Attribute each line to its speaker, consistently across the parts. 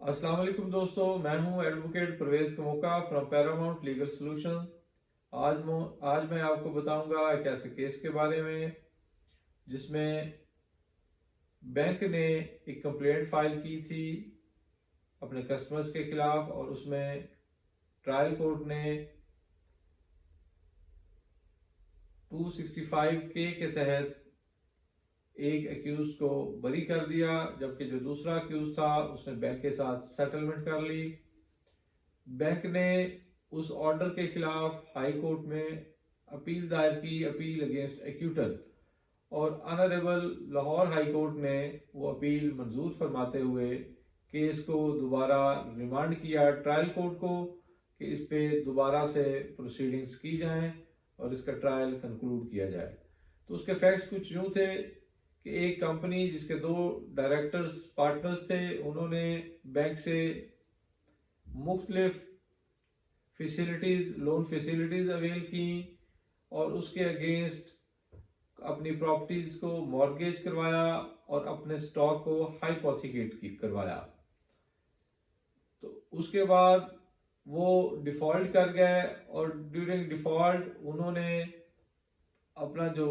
Speaker 1: अस्सलाम वालेकुम दोस्तों, मैं हूं advocate Parvez Kamoka from Paramount legal solution. आज मैं आपको बताऊंगा एक ऐसे केस के बारे में जिसमें बैंक ने एक कंप्लेंट फाइल की थी अपने कस्टमर्स के खिलाफ, और उसमें ट्रायल कोर्ट ने 265 के तहत एक अक्यूज को बरी कर दिया, जबकि जो दूसरा अक्यूज था उसने बैंक के साथ सेटलमेंट कर ली। बैंक ने उस ऑर्डर के खिलाफ हाई कोर्ट में अपील दायर की, अपील अगेंस्ट एक्यूटल, और ऑनरेबल लाहौर हाई कोर्ट ने वो अपील मंजूर फरमाते हुए केस को दोबारा रिमांड किया ट्रायल कोर्ट को कि इस पे दोबारा से प्रोसीडिंग्स की जाएं और इसका ट्रायल कंक्लूड किया जाए। तो उसके फैक्ट्स कुछ यूँ थे कि एक कंपनी जिसके 2 डायरेक्टर्स पार्टनर्स थे, उन्होंने बैंक से मुख्तलिफ लोन फैसिलिटीज अवेल की और उसके अगेंस्ट अपनी प्रॉपर्टीज को मॉर्गेज करवाया और अपने स्टॉक को हाइपोथिकेट करवाया। तो उसके बाद वो डिफॉल्ट कर गए और ड्यूरिंग डिफॉल्ट उन्होंने अपना जो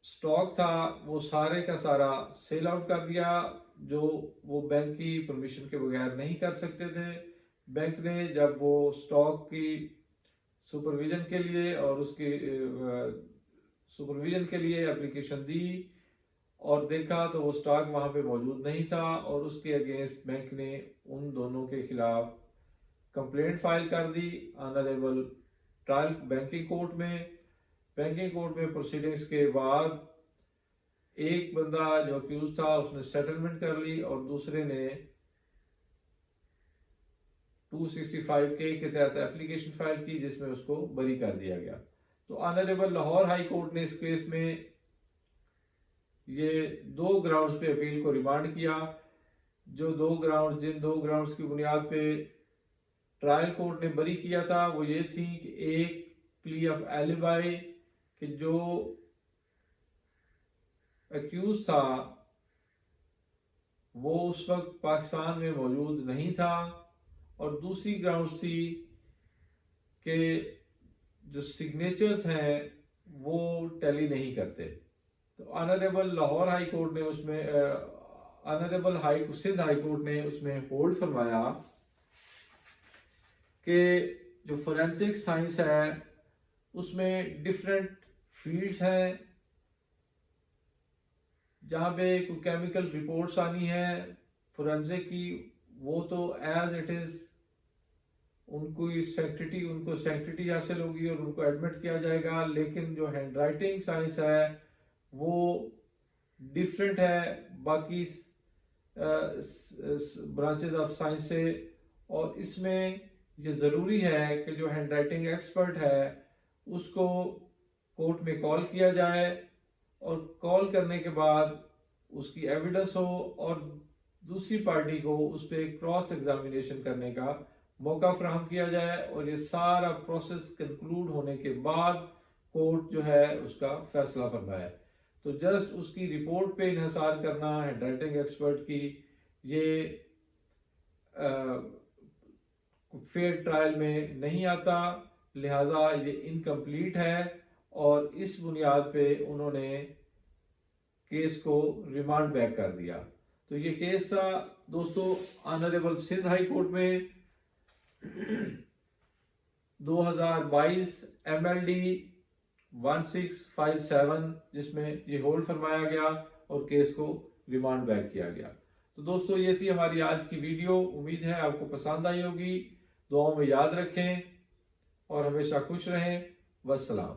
Speaker 1: स्टॉक था वो सारे का सारा सेल आउट कर दिया, जो वो बैंक की परमिशन के बगैर नहीं कर सकते थे। बैंक ने जब वो स्टॉक की सुपरविजन के लिए और उसकी सुपरविजन के लिए एप्लीकेशन दी और देखा तो वो स्टॉक वहां पे मौजूद नहीं था, और उसके अगेंस्ट बैंक ने उन दोनों के खिलाफ कंप्लेंट फाइल कर the honourable trial banking court में। बैंकिंग कोर्ट में प्रोसीडिंग्स के बाद एक बंदा जो अक्यूज था उसने सेटलमेंट कर ली और दूसरे ने 265 के तहत एप्लीकेशन फाइल की जिसमें उसको बरी कर दिया गया। तो ऑनरेबल लाहौर हाई कोर्ट ने इस केस में ये 2 ग्राउंड्स पे अपील को रिमांड किया। जिन 2 ग्राउंड्स की बुनियाद पे ट्रायल कोर्ट ने बरी किया था वो ये थी कि एक प्ली ऑफ एलिबाई, कि जो अक्यूज था वो उस वक्त पाकिस्तान में मौजूद नहीं था, और दूसरी ग्राउंड थी कि जो सिग्नेचर्स हैं वो टैली नहीं करते। तो ऑनरेबल लाहौर हाई कोर्ट ने उसमें ऑनरेबल सिंध हाई कोर्ट ने उसमें होल्ड फरमाया कि जो फोरेंसिक साइंस है उसमें डिफरेंट फील्ड्स हैं, जहाँ पे कोई केमिकल रिपोर्ट्स आनी है फोरेंसिक की, वो तो एज इट इज उनको सैंक्टिटी हासिल होगी और उनको एडमिट किया जाएगा। लेकिन जो हैंड राइटिंग साइंस है वो डिफरेंट है बाकी ब्रांचेस ऑफ साइंस से, और इसमें ये ज़रूरी है कि जो हैंड राइटिंग एक्सपर्ट है उसको कोर्ट में कॉल किया जाए, और कॉल करने के बाद उसकी एविडेंस हो और दूसरी पार्टी को उस पर क्रॉस एग्जामिनेशन करने का मौका फराहम किया जाए, और ये सारा प्रोसेस कंक्लूड होने के बाद कोर्ट जो है उसका फैसला फरमाए। तो जस्ट उसकी रिपोर्ट पे इन्हिसार करना हैंड राइटिंग एक्सपर्ट की, ये फेयर ट्रायल में नहीं आता, लिहाजा ये इनकम्प्लीट है, और इस बुनियाद पे उन्होंने केस को रिमांड बैक कर दिया। तो ये केस था दोस्तों ऑनरेबल सिंध हाई कोर्ट में 2022 MLD 1657, जिसमें ये होल्ड फरमाया गया और केस को रिमांड बैक किया गया। तो दोस्तों ये थी हमारी आज की वीडियो, उम्मीद है आपको पसंद आई होगी। दुआओं में याद रखें और हमेशा खुश रहें। वस्सलाम।